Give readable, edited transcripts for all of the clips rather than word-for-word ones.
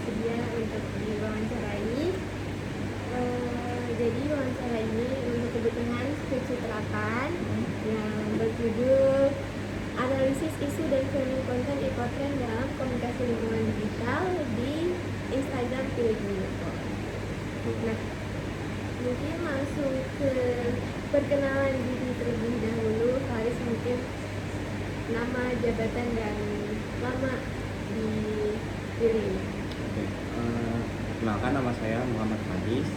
bersedia untuk diwawancarai. Jadi wawancara ini untuk kebutuhan pencitraan yang berjudul Analisis Isu dan Framing Konten Ekotrend dalam Komunikasi Lingkungan Digital di Instagram Pilih-Info. Nah, mungkin langsung ke perkenalan diri terlebih dahulu. Faris, mungkin nama, jabatan, dan lama di Pilih. Oke, kenalkan nama saya Muhammad Faris.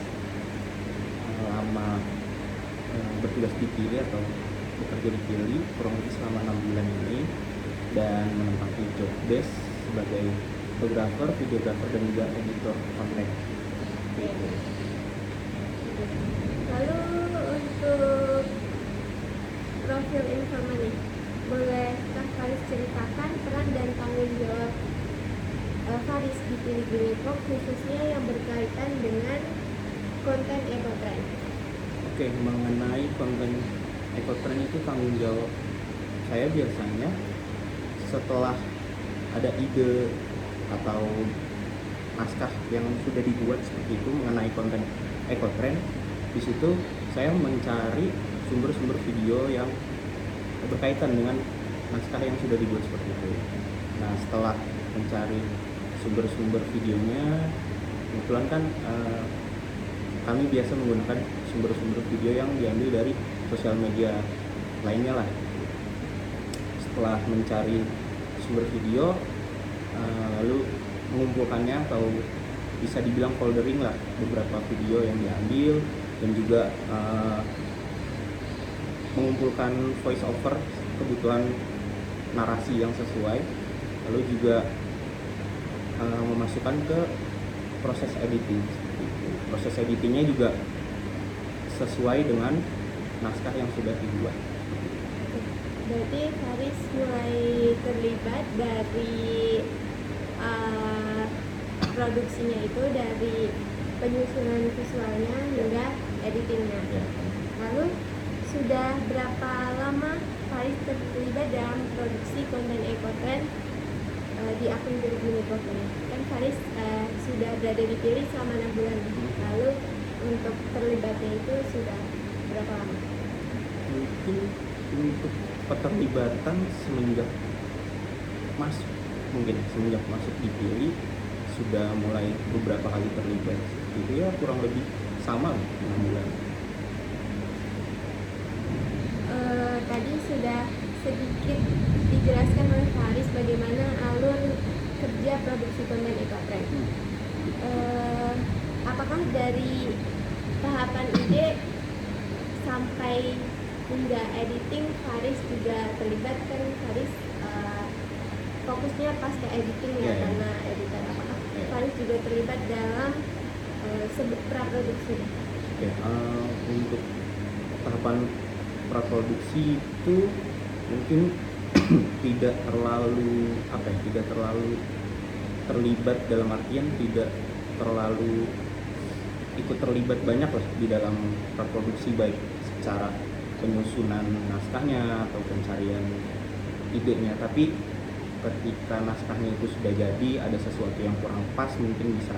Lama bertugas di Pilih atau bekerja di Pilih kurang lebih selama 6 bulan ini, dan menempati job desk sebagai fotografer, videografer, dan juga editor konten. Lalu untuk profil informan, bolehkah Faris ceritakan peran dan tanggung jawab Faris di Pilih-Info, khususnya yang berkaitan dengan konten ekotrend? Oke, mengenai konten ekotrend itu tanggung jawab saya biasanya setelah ada ide atau naskah yang sudah dibuat seperti itu mengenai konten ekotrend. Di situ saya mencari sumber-sumber video yang berkaitan dengan naskah yang sudah dibuat seperti itu. Nah, setelah mencari sumber-sumber videonya, kebetulan kan kami biasa menggunakan sumber-sumber video yang diambil dari sosial media lainnya lah. Setelah mencari sumber video, lalu mengumpulkannya atau bisa dibilang foldering lah beberapa video yang diambil, dan juga mengumpulkan voice over kebutuhan narasi yang sesuai, lalu juga memasukkan ke proses editing. Proses editingnya juga sesuai dengan naskah yang sudah dibuat. Berarti Faris mulai terlibat dari produksinya itu, dari penyusunan visualnya hingga editingnya. Ya. Lalu sudah berapa lama Faris terlibat dalam produksi konten ekotrend di akun Pilih-Info ini? Kan Faris sudah berada di Pilih selama 6 bulan. Lalu untuk terlibatnya itu sudah berapa lama? Mungkin untuk keterlibatan semenjak masuk dipilih sudah mulai beberapa kali terlibat. Itu ya kurang lebih sama 6 bulan. Tadi sudah sedikit dijelaskan oleh Faris bagaimana alur kerja produksi konten ekotrend. Apakah dari tahapan ide sampai hingga editing Faris juga terlibat? Kan Faris fokusnya pas ke editing ya, karena editor. Apakah Faris juga terlibat dalam praproduksi? Oke, untuk tahapan praproduksi itu mungkin tidak terlalu terlibat, dalam artian tidak terlalu ikut terlibat banyak lah di dalam praproduksi, baik secara penyusunan naskahnya atau pencarian idenya. Tapi ketika naskahnya itu sudah jadi, ada sesuatu yang kurang pas, mungkin bisa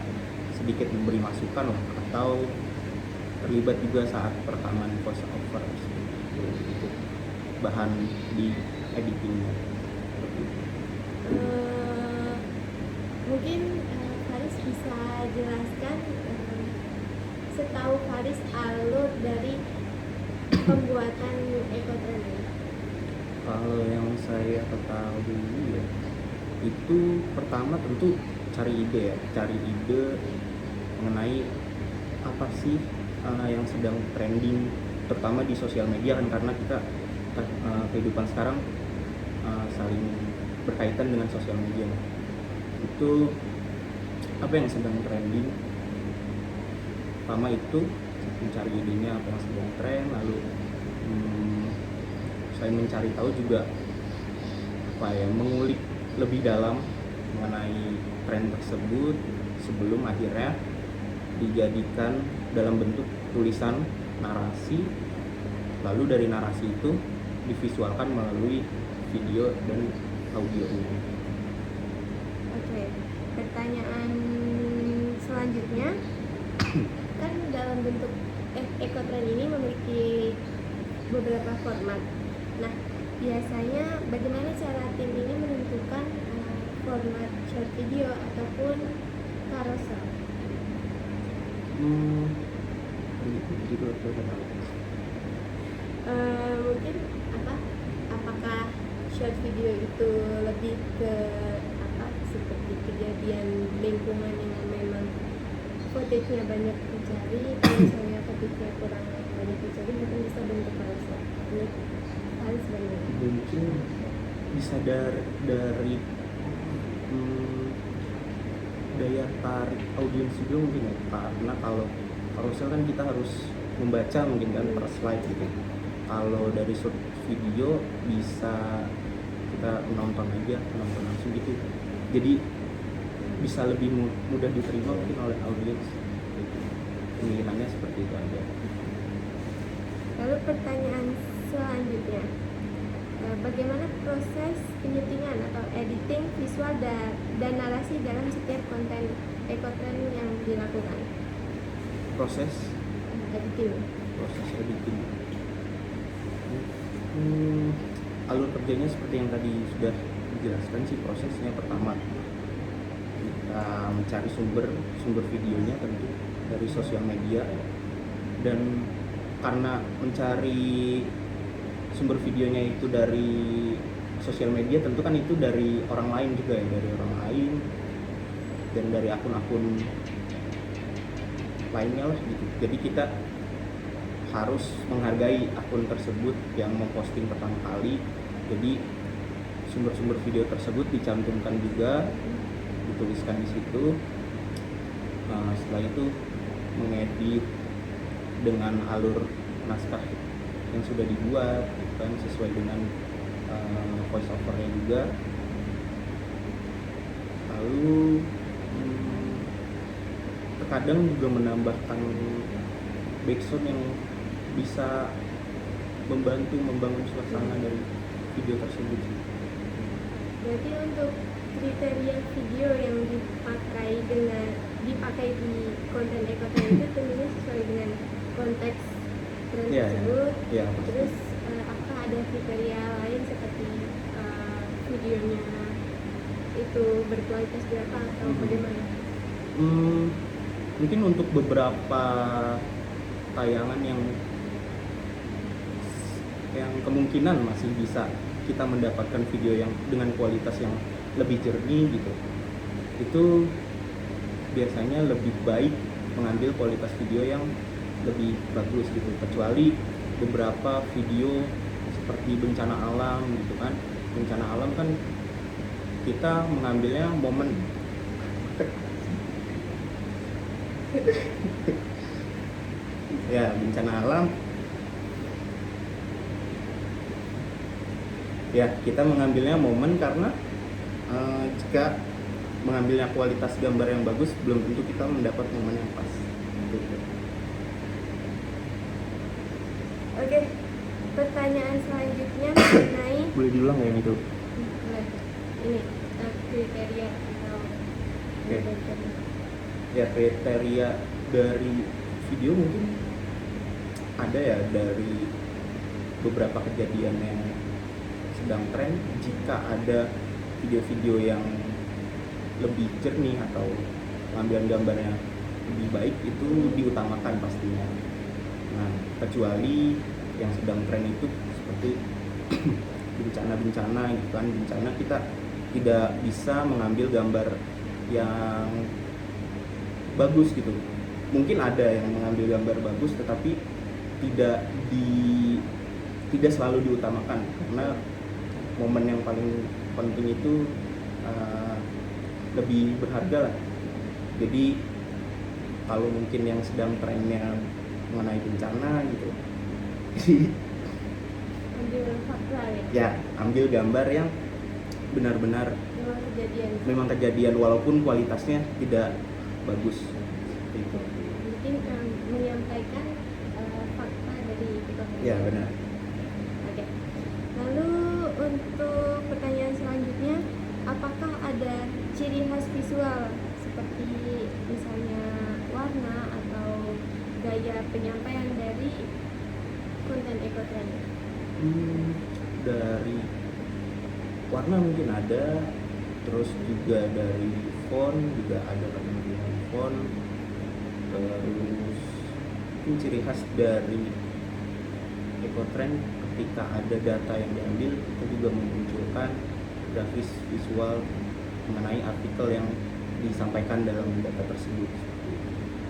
sedikit memberi masukan lah, atau terlibat juga saat perekaman voice over itu bahan di editingnya. Mungkin Faris bisa jelaskan, setahu Faris, alur dari pembuatan ekotrend ini? Kalau yang saya ketahui ya, itu pertama tentu cari ide mengenai apa sih yang sedang trending, terutama di sosial media kan, karena kita kehidupan sekarang saling berkaitan dengan sosial media. Itu apa yang sedang trending, pertama itu mencari idenya apa yang sedang tren, lalu saya mencari tahu juga mengulik lebih dalam mengenai tren tersebut sebelum akhirnya dijadikan dalam bentuk tulisan narasi, lalu dari narasi itu divisualkan melalui video dan audio ini. Oke, pertanyaan selanjutnya kan dalam bentuk Ekotrend ini memiliki beberapa format. Nah, biasanya bagaimana cara tim ini menentukan format short video ataupun carousel? Mungkin apakah short video itu lebih ke seperti kejadian lingkungan yang memang footage-nya banyak dicari, kalau misalnya footage-nya kurang banyak dicari, mungkin bisa bentuk carousel. Ini harus banyak. Mungkin bisa dari daya tarik audiens juga mungkin ya, karena kalau carousel kan kita harus membaca mungkin kan per slide gitu. Kalau dari short video bisa kita nonton langsung gitu, jadi bisa lebih mudah diterima mungkin oleh audiens gitu. Pemilihannya seperti itu aja. Lalu pertanyaan selanjutnya, bagaimana proses penyutingan atau editing visual dan narasi dalam setiap konten Ekotrend yang dilakukan? Proses Editing. Alur kerjanya seperti yang tadi sudah dijelaskan sih. Prosesnya pertama kita mencari sumber videonya tentu dari sosial media, dan karena mencari sumber videonya itu dari sosial media tentu kan itu dari orang lain juga ya, dari orang lain dan dari akun-akun lainnya lah gitu. Jadi kita harus menghargai akun tersebut yang memposting pertama kali. Jadi sumber-sumber video tersebut dicantumkan juga, dituliskan di situ. Setelah itu mengedit dengan alur naskah yang sudah dibuat, kan sesuai dengan voice overnya juga. Lalu terkadang juga menambahkan backsound yang bisa membantu membangun suasana dari video tersebut. Berarti untuk kriteria video yang dipakai di konten Ekotrend itu tentunya sesuai dengan konteks trend tersebut. Ya, terus apakah ada kriteria lain seperti videonya itu berkualitas berapa atau bagaimana? Mungkin untuk beberapa tayangan yang kemungkinan masih bisa kita mendapatkan video yang dengan kualitas yang lebih jernih gitu, itu biasanya lebih baik mengambil kualitas video yang lebih bagus gitu. Kecuali beberapa video seperti bencana alam gitu kan, bencana alam kan kita mengambilnya momen ya, bencana alam ya, kita mengambilnya momen karena jika mengambilnya kualitas gambar yang bagus belum tentu kita mendapat momen yang pas gitu. Oke, pertanyaan selanjutnya mengenai Boleh diulang ya itu? ini kriteria atau Ya, kriteria dari video mungkin ada ya, dari beberapa kejadian yang sedang tren. Jika ada video-video yang lebih jernih atau pengambilan gambarnya lebih baik, itu diutamakan pastinya. Nah, kecuali yang sedang tren itu seperti bencana-bencana gitu kan, bencana kita tidak bisa mengambil gambar yang bagus gitu. Mungkin ada yang mengambil gambar bagus tetapi tidak selalu diutamakan, karena momen yang paling penting itu lebih berharga lah. Jadi kalau mungkin yang sedang trennya mengenai bencana gitu, ambil fakta ya ambil gambar yang benar-benar memang kejadian walaupun kualitasnya tidak bagus gitu. Mungkin menyampaikan fakta dari kita. Ya, benar. Oke. Lalu untuk pertanyaan selanjutnya, apakah ada ciri khas visual seperti misalnya penyampaian dari konten ekotrend? Dari warna mungkin ada, terus juga dari font juga ada pemilihan font, terus mungkin ciri khas dari ekotrend ketika ada data yang diambil kita juga memunculkan grafis visual mengenai artikel yang disampaikan dalam data tersebut,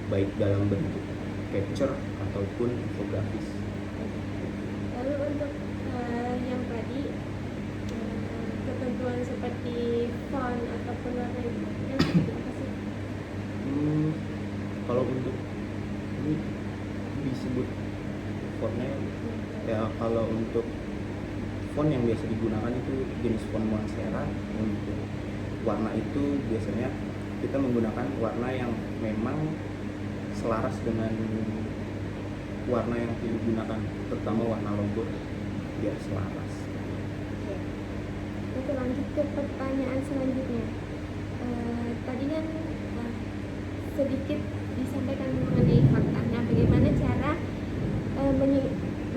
baik dalam bentuk capture ataupun infografis. Lalu untuk yang tadi ketentuan seperti font ataupun warna itu yang seperti apa sih? Kalau untuk ini disebut fontnya ya, kalau untuk font yang biasa digunakan itu jenis font Monstera. Untuk warna itu biasanya kita menggunakan warna yang memang selaras dengan warna yang digunakan, terutama warna logo biar selaras. Oke, lanjut ke pertanyaan selanjutnya. Tadi kan sedikit disampaikan mengenai fakta. Nah, bagaimana cara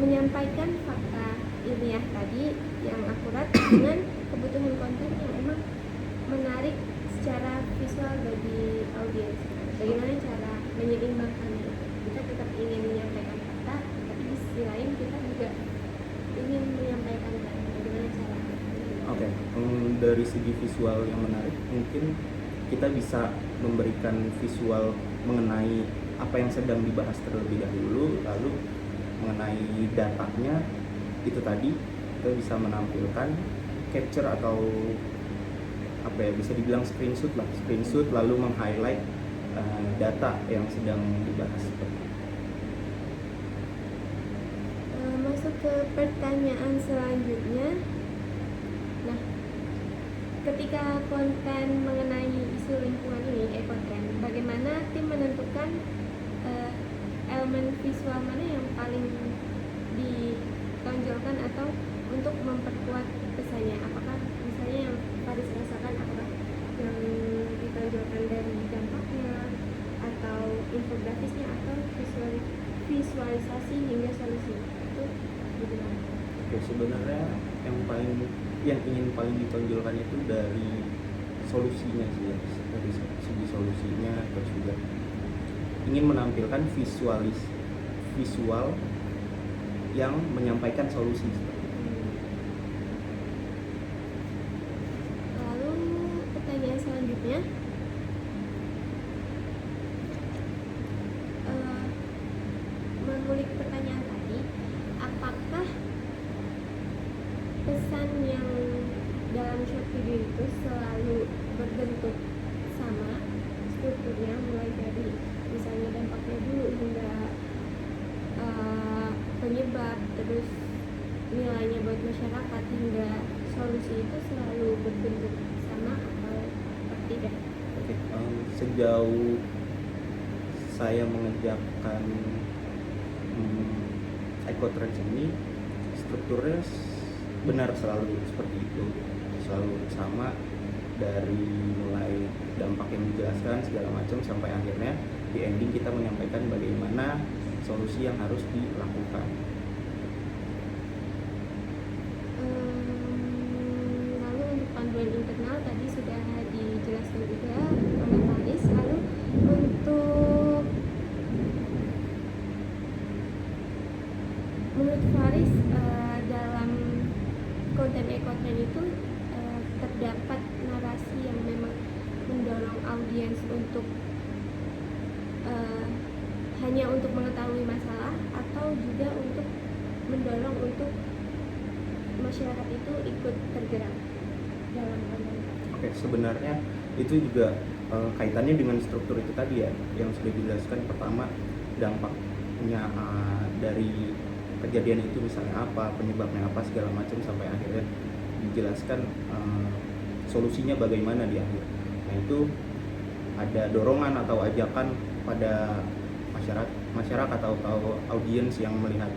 menyampaikan fakta ilmiah tadi yang akurat dengan kebutuhan konten yang emang menarik secara visual bagi audiens? Bagaimana cara menyeimbangkannya? Kita tetap ingin menyampaikan fakta, tapi di sisi lain kita juga ingin menyampaikan fakta. Bagaimana cara? Oke, dari segi visual yang menarik, mungkin kita bisa memberikan visual mengenai apa yang sedang dibahas terlebih dahulu, lalu mengenai datanya itu tadi kita bisa menampilkan capture atau apa ya, bisa dibilang screenshot lalu meng-highlight data yang sedang dibahas. Masuk ke pertanyaan selanjutnya. Nah, ketika konten mengenai isu lingkungan ini ekotrend, bagaimana tim menentukan elemen visual mana yang paling ditonjolkan atau untuk memperkuat pesannya? Apakah misalnya yang Faris rasakan, apakah yang ditonjolkan dari dampaknya atau infografisnya atau visualisasi hingga solusi? Itu gimana? Oke, sebenarnya yang ingin paling ditonjolkan itu dari solusinya sih ya, dari segi solusinya, terus juga ingin menampilkan visual yang menyampaikan solusi. Lalu pertanyaan selanjutnya, mengulik pertanyaan tadi, apakah pesan yang dalam short video itu selalu berbentuk sama strukturnya, mulai dari misalnya dampaknya dulu hingga penyebab, terus nilainya buat masyarakat hingga solusi itu selalu berbentuk sama atau tidak? Oke, sejauh saya mengerjakan ekotrend ini, strukturnya benar selalu seperti itu, selalu sama, dari mulai dampak yang dijelaskan segala macam sampai akhirnya di ending kita menyampaikan bagaimana solusi yang harus dilakukan. Lalu untuk panduan internal tadi sudah dijelaskan juga oleh Faris. Lalu untuk menurut Faris, dalam konten ekotrend itu terdapat narasi yang memang mendorong audiens untuk hanya untuk mengetahui masalah, atau juga untuk mendorong untuk masyarakat itu ikut tergerak dalam konten? Oke, sebenarnya itu juga kaitannya dengan struktur itu tadi ya, yang sudah dijelaskan. Pertama, dampaknya dari kejadian itu misalnya apa, penyebabnya apa segala macam, sampai akhirnya dijelaskan solusinya bagaimana di akhir. Nah, itu ada dorongan atau ajakan pada masyarakat atau audiens yang melihat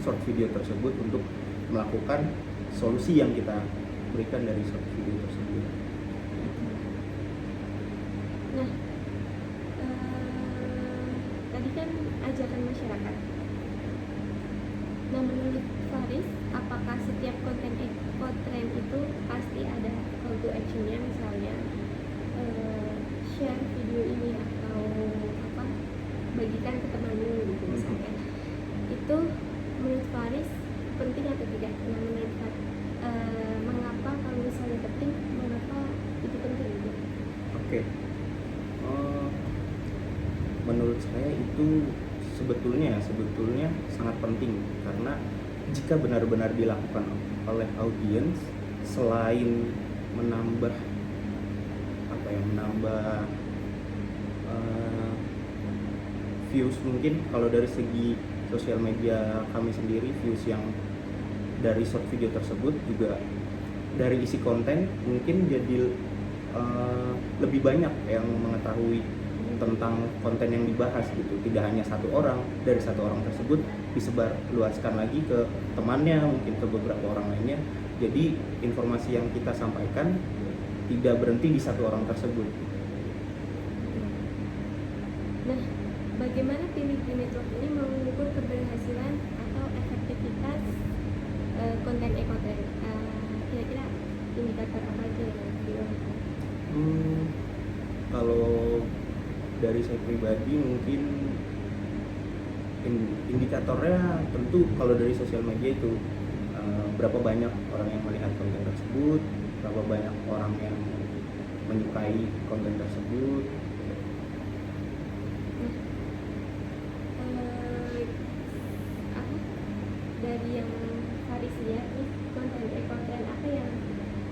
short video tersebut untuk melakukan solusi yang kita berikan dari short video tersebut. Nah, tadi kan ajakan masyarakat. Nah, menurut Faris, apakah setiap konten ekotren itu pasti ada call to actionnya, misalnya share video ini atau apa, bagikan ke temanmu gitu misalnya. Itu menurut Faris penting atau tidak? Nah, menurut Faris, mengapa kalau misalnya penting, mengapa itu penting gitu? Oke. Menurut saya itu sebetulnya sangat penting, karena jika benar-benar dilakukan oleh audiens, selain menambah views, mungkin kalau dari segi sosial media kami sendiri, views yang dari short video tersebut, juga dari isi konten mungkin jadi lebih banyak yang mengetahui tentang konten yang dibahas gitu. Tidak hanya satu orang, dari satu orang tersebut disebar luaskan lagi ke temannya, mungkin ke beberapa orang lainnya. Jadi informasi yang kita sampaikan tidak berhenti di satu orang tersebut. Nah, bagaimana Pinky Network ini mengukur keberhasilan atau efektivitas konten ekotren? Kira-kira indikator apa aja yang dilakukan? Kalau dari saya pribadi, mungkin indikatornya tentu kalau dari sosial media itu berapa banyak orang yang melihat konten tersebut, berapa banyak orang yang menyukai konten tersebut. Apa dari yang Faris lihat nih, konten ekotren apa yang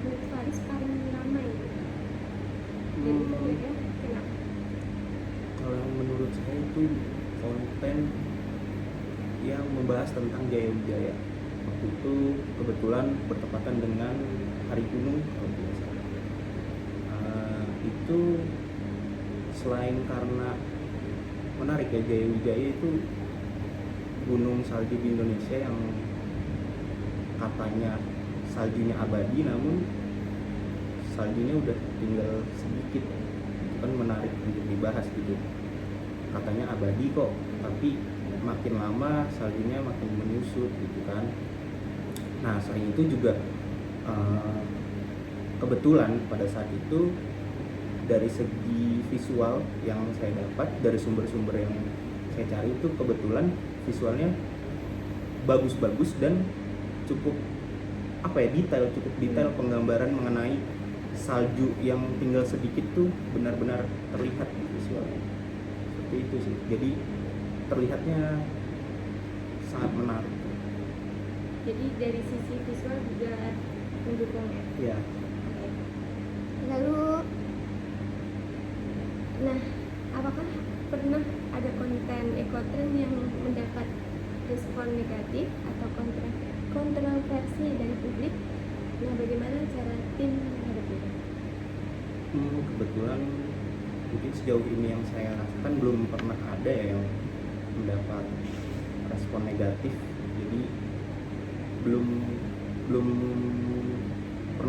menurut Faris paling ramai? Dan itu kira-kira kenapa? Kalau yang menurut saya itu konten yang membahas tentang Jaya Wijaya. Waktu itu kebetulan bertepatan dengan Hari Gunung kalau tidak salah. Itu selain karena menarik ya, Jaya Wijaya itu gunung salju di Indonesia yang katanya saljunya abadi, namun saljunya udah tinggal sedikit. Itu kan menarik untuk dibahas gitu. Katanya abadi kok, tapi makin lama saljunya makin menyusut gitu kan. Nah, selain itu juga kebetulan pada saat itu dari segi visual yang saya dapat dari sumber-sumber yang saya cari, itu kebetulan visualnya bagus-bagus dan cukup cukup detail penggambaran mengenai salju yang tinggal sedikit tuh benar-benar terlihat di visualnya. Seperti itu sih. Jadi terlihatnya sangat menarik. Jadi dari sisi visual juga mendukung ya? Iya. Oke. Lalu, nah, apakah pernah ada konten ekotren yang mendapat respon negatif atau kontroversi dari publik? Nah, bagaimana cara tim menghadapinya? Kebetulan mungkin sejauh ini yang saya rasakan belum pernah ada ya yang mendapat respon negatif. Jadi belum